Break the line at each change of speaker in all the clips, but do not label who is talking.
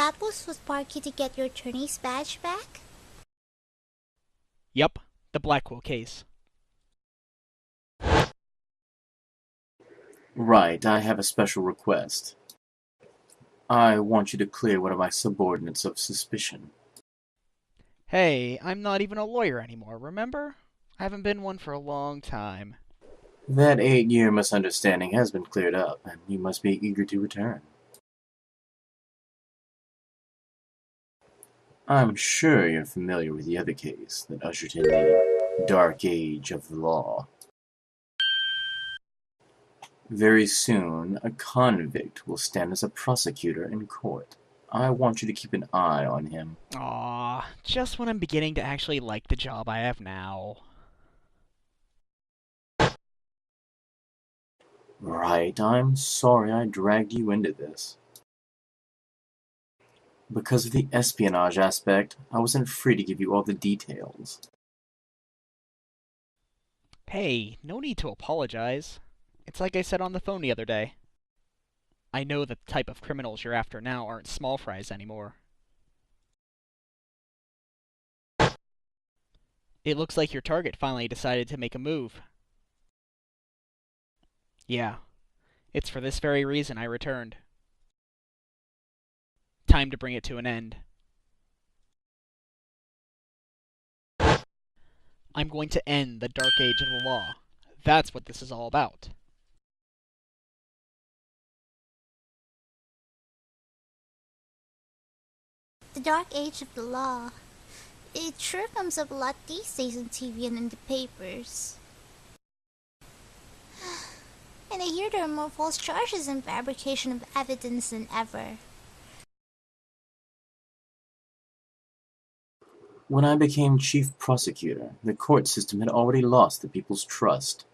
that was what sparked you to get your attorney's badge back?
Yup, the Blackquill case.
Right, I have a special request. I want you to clear one of my subordinates of suspicion.
Hey, I'm not even a lawyer anymore, remember? I haven't been one for a long time.
That 8-year misunderstanding has been cleared up, and you must be eager to return. I'm sure you're familiar with the other case that ushered in the Dark Age of the law. Very soon, a convict will stand as a prosecutor in court. I want you to keep an eye on him.
Aww, just when I'm beginning to actually like the job I have now.
Right, I'm sorry I dragged you into this. Because of the espionage aspect, I wasn't free to give you all the details.
Hey, no need to apologize. It's like I said on the phone the other day. I know that the type of criminals you're after now aren't small fries anymore. It looks like your target finally decided to make a move. Yeah, it's for this very reason I returned. Time to bring it to an end. I'm going to end the Dark Age of the law. That's what this is all about.
The Dark Age of the Law. It sure comes up a lot these days on TV and in the papers. And I hear there are more false charges and fabrication of evidence than ever.
When I became chief prosecutor, the court system had already lost the people's trust.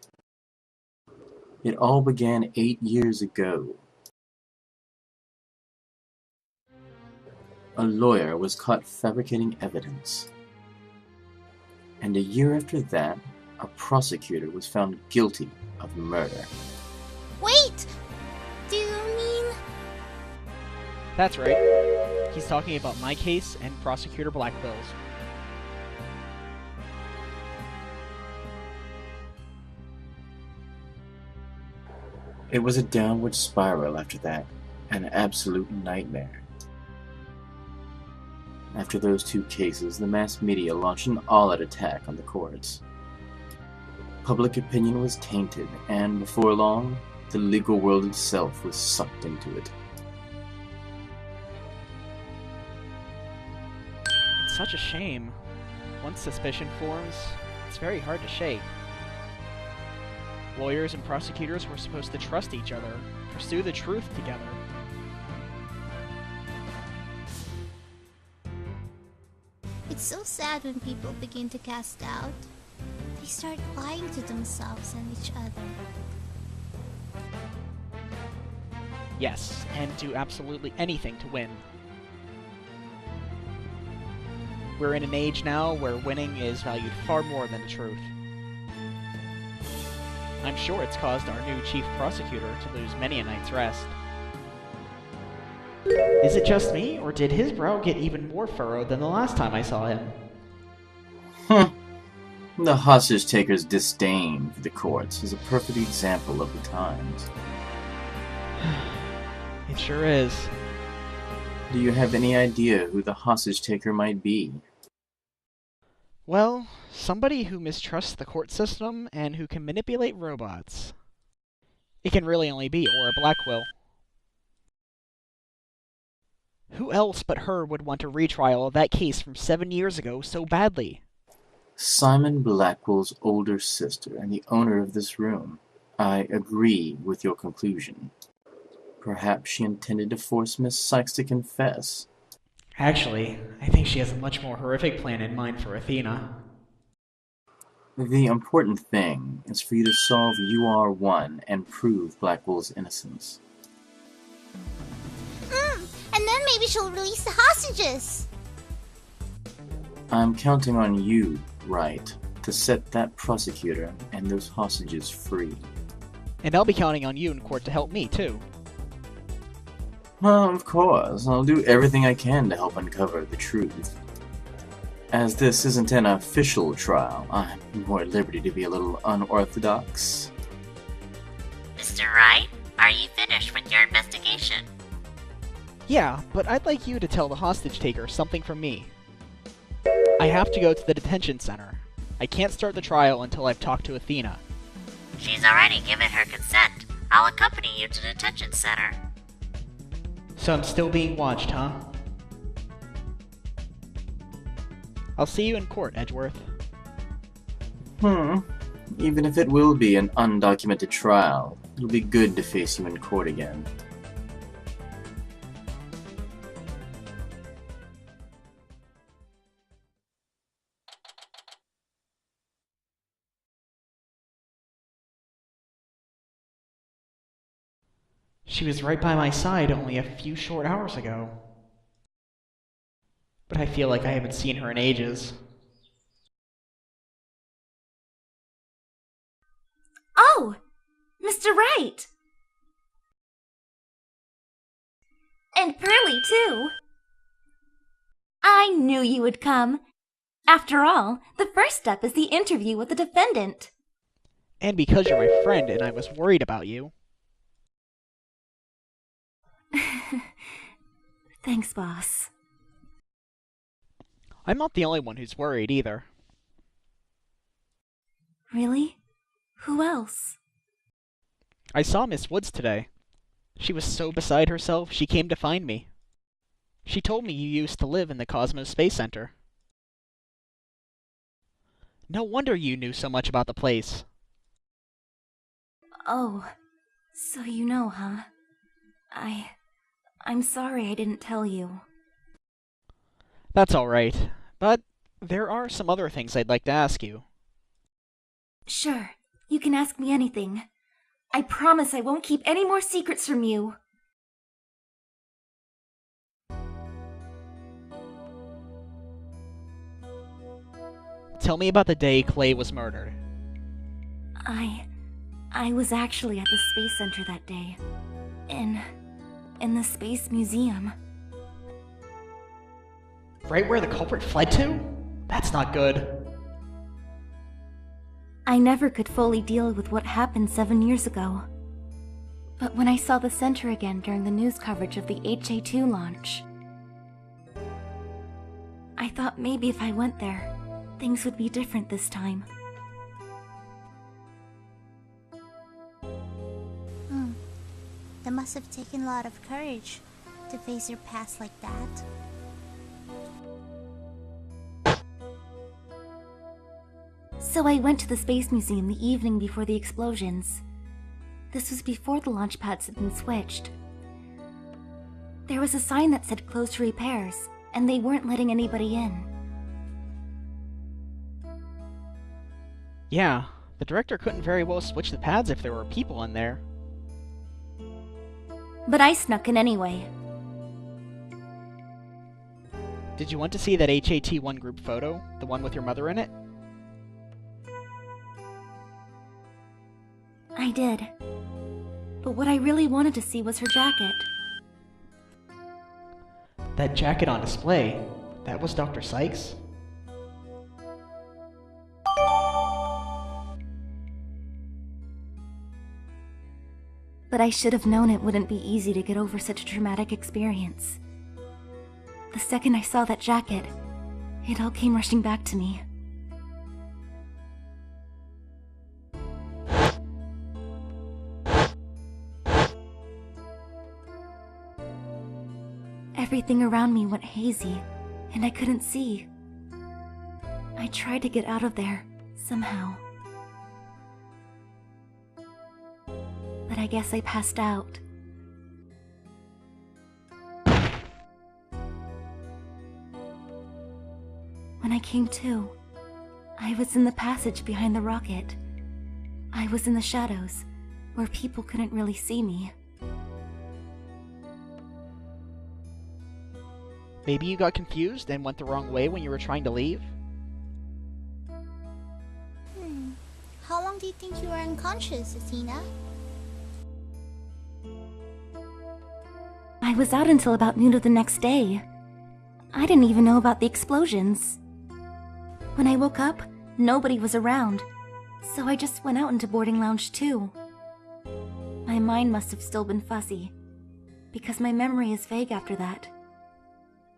It all began 8 years ago. A lawyer was caught fabricating evidence. And a year after that, a prosecutor was found guilty of murder.
Wait! Do you mean...
That's right. He's talking about my case and Prosecutor Blackquill's.
It was a downward spiral after that, an absolute nightmare. After those 2 cases, the mass media launched an all-out attack on the courts. Public opinion was tainted, and before long, the legal world itself was sucked into it.
It's such a shame. Once suspicion forms, it's very hard to shake. Lawyers and prosecutors were supposed to trust each other, pursue the truth together.
It's so sad when people begin to cast doubt. They start lying to themselves and each other.
Yes, and do absolutely anything to win. We're in an age now where winning is valued far more than the truth. I'm sure it's caused our new chief prosecutor to lose many a night's rest. Is it just me, or did his brow get even more furrowed than the last time I saw him?
The hostage-taker's disdain for the courts is a perfect example of the times.
It sure is.
Do you have any idea who the hostage-taker might be?
Well, somebody who mistrusts the court system and who can manipulate robots. It can really only be Aura Blackquill. Who else but her would want a retrial of that case from 7 years ago so badly?
Simon Blackwell's older sister and the owner of this room. I agree with your conclusion. Perhaps she intended to force Miss Sykes to confess.
Actually, I think she has a much more horrific plan in mind for Athena.
The important thing is for you to solve UR1 and prove Blackwell's innocence.
And then maybe she'll release the hostages!
I'm counting on you, Wright, to set that prosecutor and those hostages free.
And I'll be counting on you in court to help me, too.
Of course. I'll do everything I can to help uncover the truth. As this isn't an official trial, I'm more at liberty to be a little unorthodox.
Mr. Wright, are you finished with your investigation?
Yeah, but I'd like you to tell the hostage taker something from me. I have to go to the detention center. I can't start the trial until I've talked to Athena.
She's already given her consent. I'll accompany you to the detention center.
So I'm still being watched, huh? I'll see you in court, Edgeworth.
Even if it will be an undocumented trial, it'll be good to face you in court again.
She was right by my side only a few short hours ago. But I feel like I haven't seen her in ages.
Oh! Mr. Wright! And Pearly, too! I knew you would come. After all, the first step is the interview with the defendant.
And because you're my friend and I was worried about you.
Thanks, boss.
I'm not the only one who's worried either.
Really? Who else?
I saw Miss Woods today. She was so beside herself, she came to find me. She told me you used to live in the Cosmos Space Center. No wonder you knew so much about the place.
Oh, so you know, huh? I'm sorry I didn't tell you.
That's alright, but there are some other things I'd like to ask you.
Sure, you can ask me anything. I promise I won't keep any more secrets from you.
Tell me about the day Clay was murdered.
I was actually at the Space Center that day. In the Space Museum.
Right where the culprit fled to? That's not good.
I never could fully deal with what happened 7 years ago. But when I saw the center again during the news coverage of the HA-2 launch, I thought maybe if I went there, things would be different this time.
That must have taken a lot of courage to face your past like that.
So I went to the Space Museum the evening before the explosions. This was before the launch pads had been switched. There was a sign that said closed to repairs, and they weren't letting anybody in.
Yeah, the director couldn't very well switch the pads if there were people in there.
But I snuck in anyway.
Did you want to see that HAT1 group photo? The one with your mother in it?
I did. But what I really wanted to see was her jacket.
That jacket on display? That was Dr. Sykes?
But I should have known it wouldn't be easy to get over such a traumatic experience. The second I saw that jacket, it all came rushing back to me. Everything around me went hazy, and I couldn't see. I tried to get out of there, somehow. But I guess I passed out. When I came to, I was in the passage behind the rocket. I was in the shadows, where people couldn't really see me.
Maybe you got confused and went the wrong way when you were trying to leave?
How long do you think you were unconscious, Athena?
I I was out until about noon of the next day. I didn't even know about the explosions. When I woke up, nobody was around, so I just went out into boarding lounge 2. My mind must have still been fuzzy, because my memory is vague after that.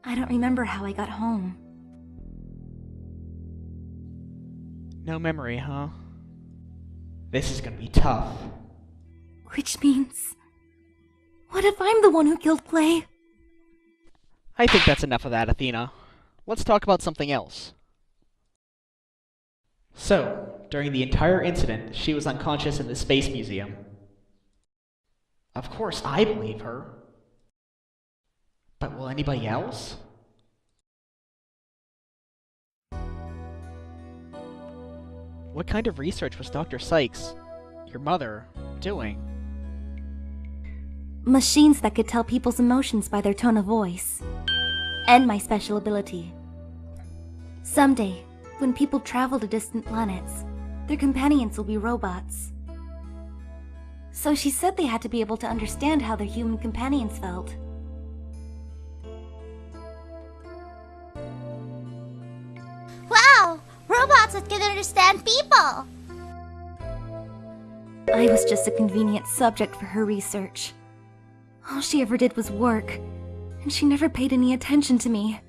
I don't remember how I got home.
No memory, huh? This is gonna be tough.
Which means... what if I'm the one who killed Clay?
I think that's enough of that, Athena. Let's talk about something else. So, during the entire incident, she was unconscious in the Space Museum. Of course I believe her. But will anybody else? What kind of research was Dr. Sykes, your mother, doing?
Machines that could tell people's emotions by their tone of voice. And my special ability. Someday, when people travel to distant planets, their companions will be robots. So she said they had to be able to understand how their human companions felt.
Wow! Robots that can understand people!
I was just a convenient subject for her research. All she ever did was work, and she never paid any attention to me.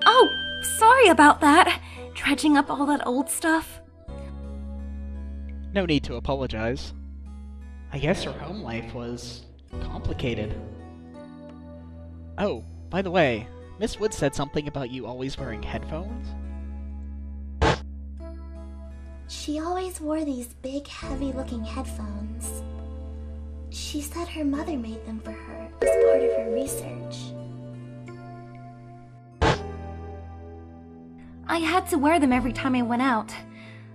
Oh, sorry about that. Dredging up all that old stuff.
No need to apologize. I guess her home life was complicated. Oh, by the way, Miss Wood said something about you always wearing headphones?
She always wore these big, heavy-looking headphones. She said her mother made them for her as part of her research.
I had to wear them every time I went out.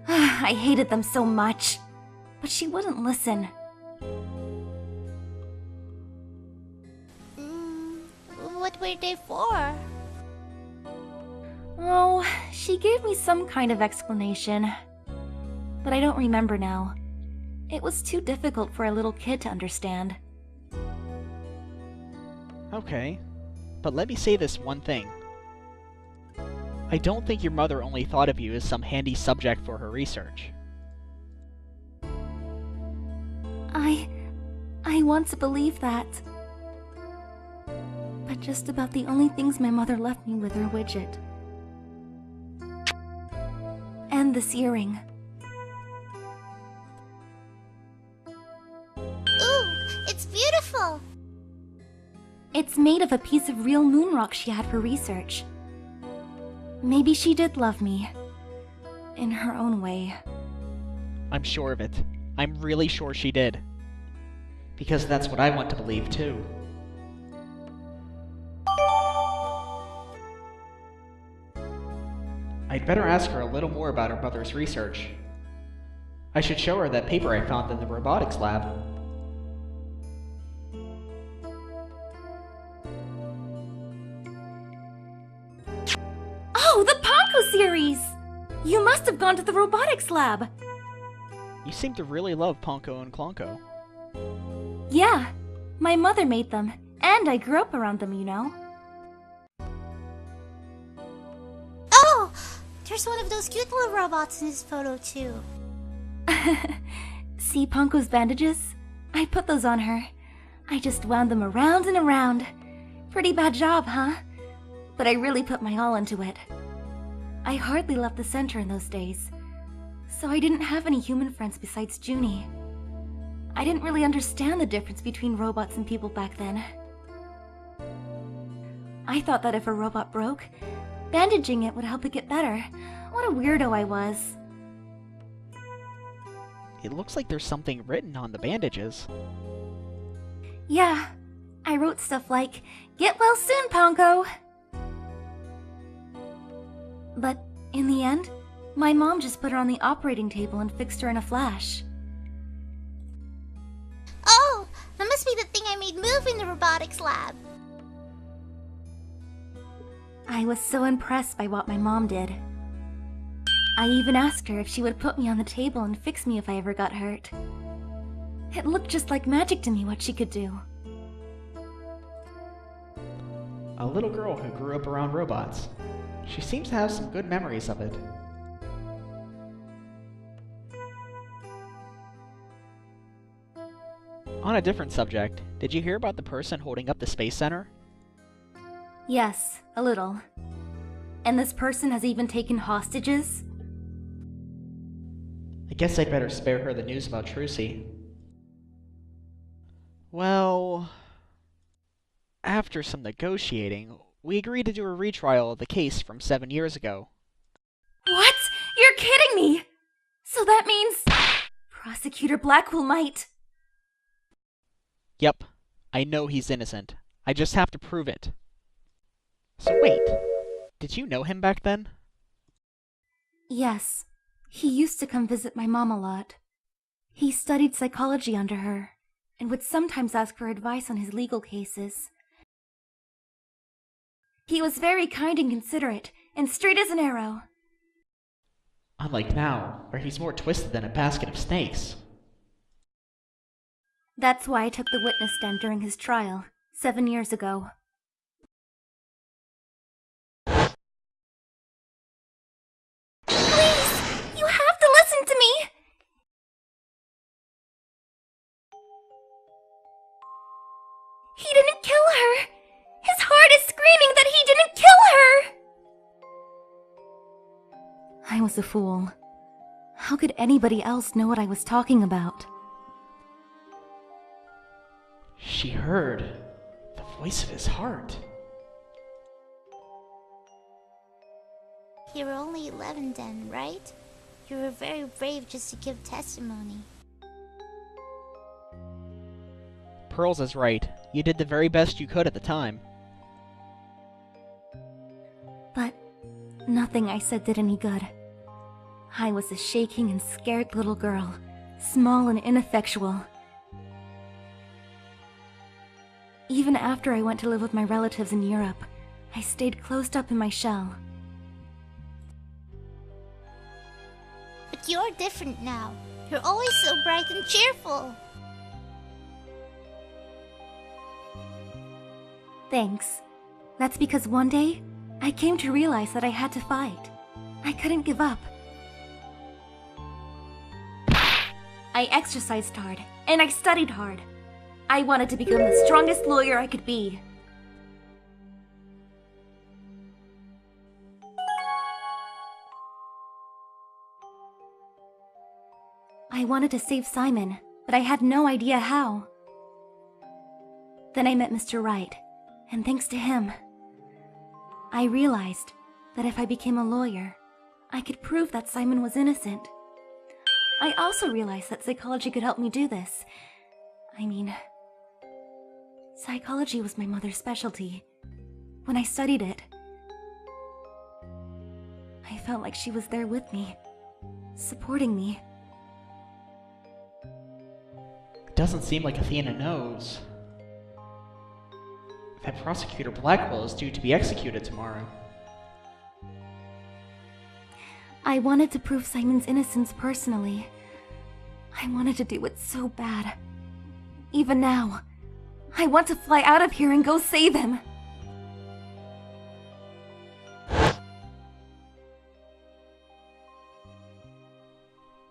I hated them so much. But she wouldn't listen.
What were they for?
Oh, she gave me some kind of explanation. But I don't remember now. It was too difficult for a little kid to understand.
Okay, but let me say this one thing. I don't think your mother only thought of you as some handy subject for her research.
I want to believe that. But just about the only things my mother left me with are widget. And this earring.
Ooh, it's beautiful!
It's made of a piece of real moon rock she had for research. Maybe she did love me. In her own way.
I'm sure of it. I'm really sure she did. Because that's what I want to believe, too. I'd better ask her a little more about her mother's research. I should show her that paper I found in the robotics lab.
Oh, the Ponko series! You must have gone to the robotics lab!
You seem to really love Ponko and Klonko.
Yeah, my mother made them, and I grew up around them, you know.
Oh! There's one of those cute little robots in this photo, too.
See Ponko's bandages? I put those on her. I just wound them around and around. Pretty bad job, huh? But I really put my all into it. I hardly left the center in those days, so I didn't have any human friends besides Junie. I didn't really understand the difference between robots and people back then. I thought that if a robot broke, bandaging it would help it get better. What a weirdo I was.
It looks like there's something written on the bandages.
Yeah, I wrote stuff like, "Get well soon, Ponko!" But in the end, my mom just put her on the operating table and fixed her in a flash.
Oh! That must be the thing I made move in the robotics lab.
I was so impressed by what my mom did. I even asked her if she would put me on the table and fix me if I ever got hurt. It looked just like magic to me what she could do.
A little girl who grew up around robots. She seems to have some good memories of it. On a different subject, did you hear about the person holding up the Space Center?
Yes, a little. And this person has even taken hostages?
I guess I'd better spare her the news about Trucy. Well, after some negotiating, we agreed to do a retrial of the case from 7 years ago.
What? You're kidding me! So that means... Prosecutor Blackquill might...
Yep, I know he's innocent. I just have to prove it. So wait, did you know him back then?
Yes. He used to come visit my mom a lot. He studied psychology under her, and would sometimes ask for advice on his legal cases. He was very kind and considerate, and straight as an arrow.
Unlike now, where he's more twisted than a basket of snakes.
That's why I took the witness stand during his trial, 7 years ago. Please! You have to listen to me! He didn't kill her! His heart is screaming that he didn't kill her! I was a fool. How could anybody else know what I was talking about?
She heard the voice of his heart.
You were only 11 then, right? You were very brave just to give testimony.
Pearls is right. You did the very best you could at the time.
But nothing I said did any good. I was a shaking and scared little girl, small and ineffectual. Even after I went to live with my relatives in Europe, I stayed closed up in my shell.
But you're different now. You're always so bright and cheerful.
Thanks. That's because one day, I came to realize that I had to fight. I couldn't give up. I exercised hard, and I studied hard. I wanted to become the strongest lawyer I could be. I wanted to save Simon, but I had no idea how. Then I met Mr. Wright, and thanks to him, I realized that if I became a lawyer, I could prove that Simon was innocent. I also realized that psychology could help me do this. I mean, psychology was my mother's specialty. When I studied it, I felt like she was there with me, supporting me.
It doesn't seem like Athena knows that Prosecutor Blackquill is due to be executed tomorrow.
I wanted to prove Simon's innocence personally. I wanted to do it so bad. Even now, I want to fly out of here and go save him.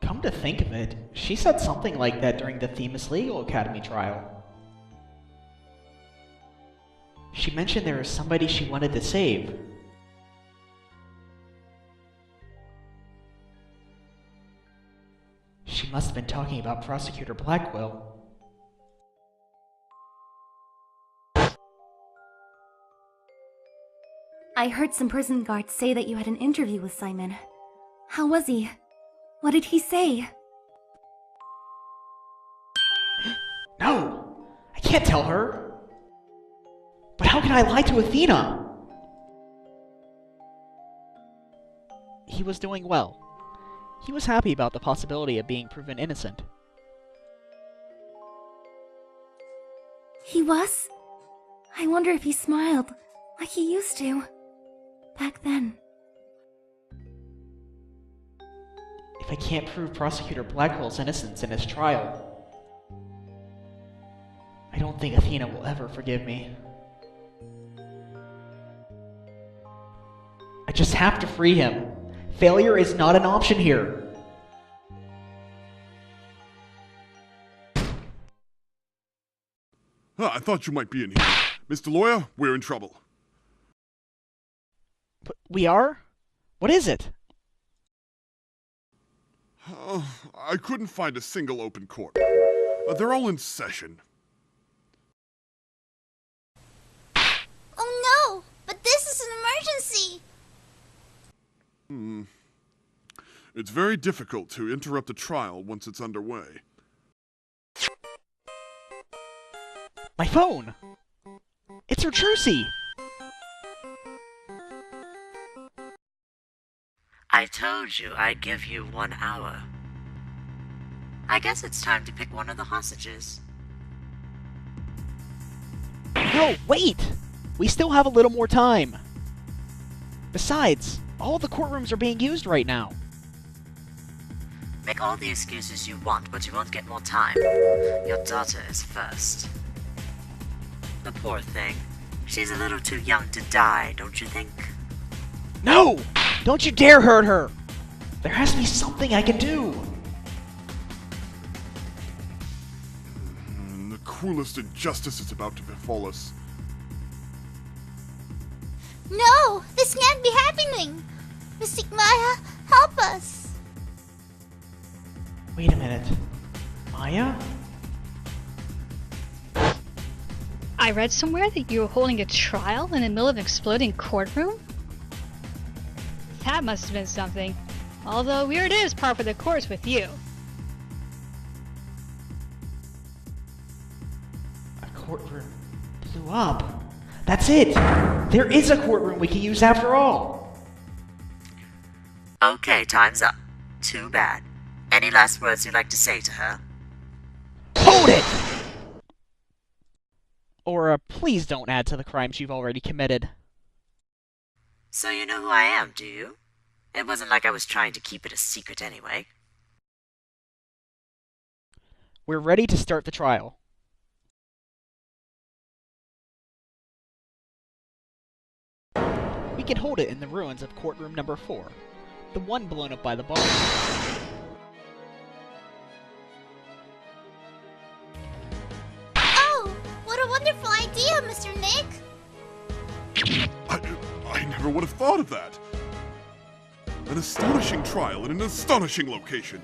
Come to think of it, she said something like that during the Themis Legal Academy trial. She mentioned there was somebody she wanted to save. She must have been talking about Prosecutor Blackquill.
I heard some prison guards say that you had an interview with Simon. How was he? What did he say?
No! I can't tell her! But how can I lie to Athena? He was doing well. He was happy about the possibility of being proven innocent.
He was? I wonder if he smiled, like he used to, back then.
If I can't prove Prosecutor Blackwell's innocence in his trial, don't think Athena will ever forgive me. I just have to free him. Failure is not an option here.
I thought you might be in here. Mr. Lawyer, we're in trouble.
But we are? What is it?
I couldn't find a single open court. They're all in session.
Oh no! But this is an emergency!
It's very difficult to interrupt a trial once it's underway.
My phone! It's her Trucy!
I told you I'd give you 1 hour. I guess it's time to pick one of the hostages.
No, wait! We still have a little more time. Besides, all the courtrooms are being used right now.
Make all the excuses you want, but you won't get more time. Your daughter is first. The poor thing. She's a little too young to die, don't you think?
No! Don't you dare hurt her! There has to be something I can do!
The cruelest injustice is about to befall us.
No! This can't be happening! Mystic Maya, help us!
Wait a minute. Maya?
I read somewhere that you were holding a trial in the middle of an exploding courtroom? That must have been something. Although weird is par for the course with you.
A courtroom blew up. That's it! There is a courtroom we can use after all!
Okay, time's up. Too bad. Any last words you'd like to say to her?
Hold it! Or, please don't add to the crimes you've already committed.
So you know who I am, do you? It wasn't like I was trying to keep it a secret anyway.
We're ready to start the trial. We can hold it in the ruins of courtroom number 4, the one blown up by the bomb.
Oh! What a wonderful idea, Mr. Nick!
I never would have thought of that. An astonishing trial in an astonishing location.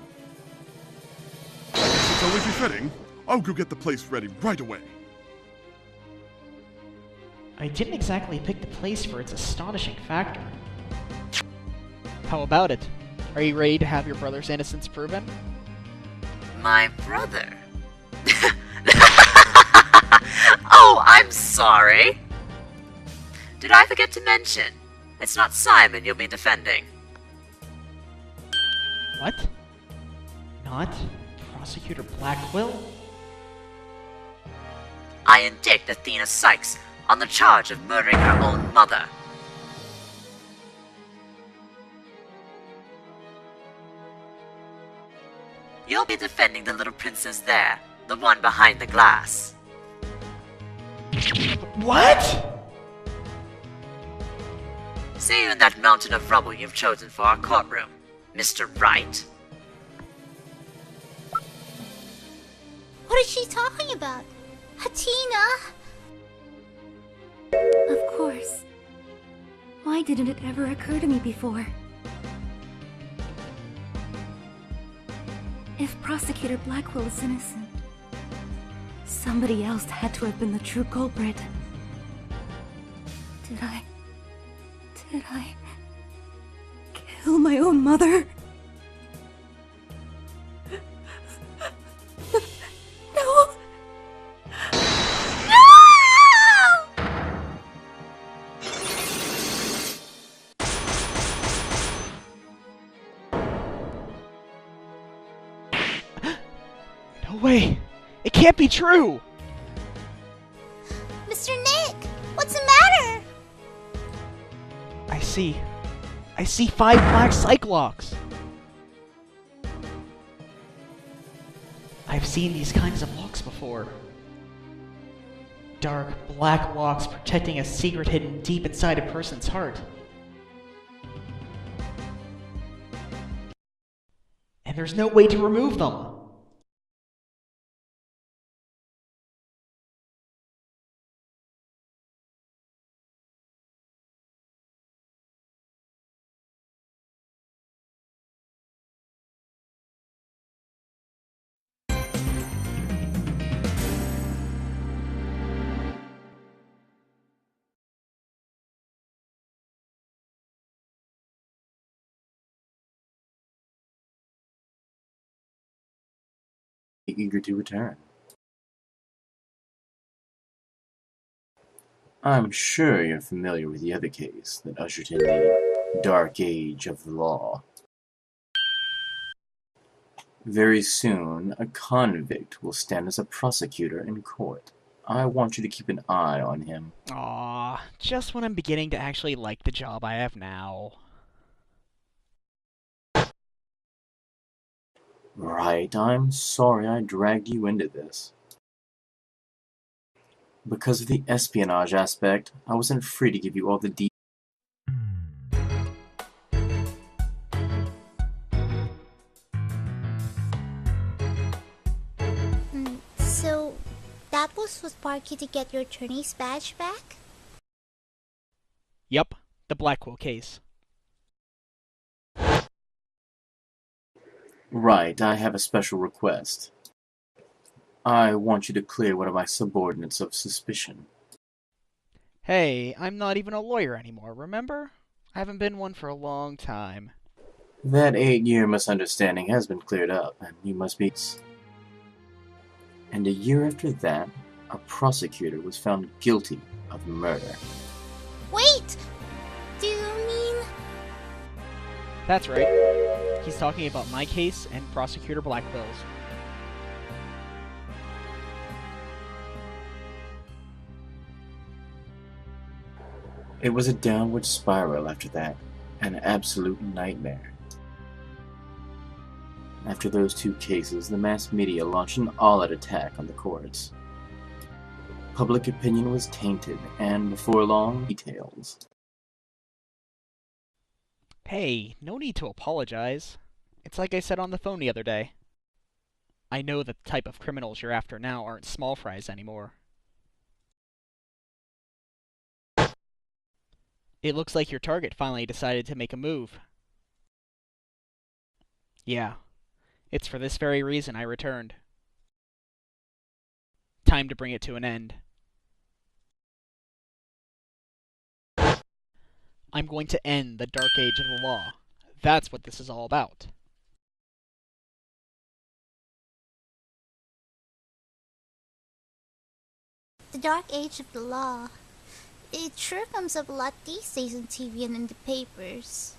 It's only befitting. I'll go get the place ready right away.
I didn't exactly pick the place for its astonishing factor. How about it? Are you ready to have your brother's innocence proven?
My brother? Oh, I'm sorry. Did I forget to mention? It's not Simon you'll be defending.
What? Not Prosecutor Blackquill?
I indict Athena Sykes on the charge of murdering her own mother. You'll be defending the little princess there, the one behind the glass.
What?
See you in that mountain of rubble you've chosen for our courtroom, Mr. Wright.
What is she talking about? Athena?
Of course. Why didn't it ever occur to me before? If Prosecutor Blackquill is innocent, somebody else had to have been the true culprit. Did I kill my own mother? No!
No!
No way! It can't be true!
Mr. Nick, what's the matter?
I see 5 black Cyclocks! I've seen these kinds of locks before. dark, black walks protecting a secret hidden deep inside a person's heart. And there's no way to remove them!
Eager to return. I'm sure you're familiar with the other case that ushered in the Dark Age of the Law. Very soon, a convict will stand as a prosecutor in court. I want you to keep an eye on him.
Aww, just when I'm beginning to actually like the job I have now.
Right, I'm sorry I dragged you into this. Because of the espionage aspect, I wasn't free to give you all the details.
So, that was what sparked you to get your attorney's badge back?
Yup, the Blackquill case.
Right, I have a special request. I want you to clear one of my subordinates of suspicion.
Hey, I'm not even a lawyer anymore, remember? I haven't been one for a long time.
That 8-year misunderstanding has been cleared up, and you must be... And a year after that, a prosecutor was found guilty of murder.
Wait! Do you mean...
That's right. He's talking about my case and Prosecutor Blackquill's.
It was a downward spiral after that, an absolute nightmare. After those 2 cases, the mass media launched an all-out attack on the courts. Public opinion was tainted, and before long, details.
Hey, no need to apologize. It's like I said on the phone the other day. I know that the type of criminals you're after now aren't small fries anymore. It looks like your target finally decided to make a move. Yeah, it's for this very reason I returned. Time to bring it to an end. I'm going to end the Dark Age of the Law. That's what this is all about.
The Dark Age of the Law. It sure comes up a lot these days on TV and in the papers.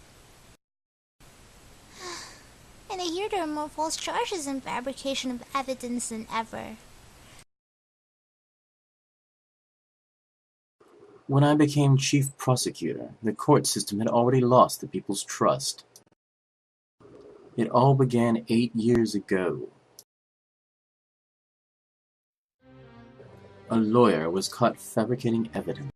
And I hear there are more false charges and fabrication of evidence than ever.
When I became chief prosecutor, the court system had already lost the people's trust. It all began 8 years ago. A lawyer was caught fabricating evidence.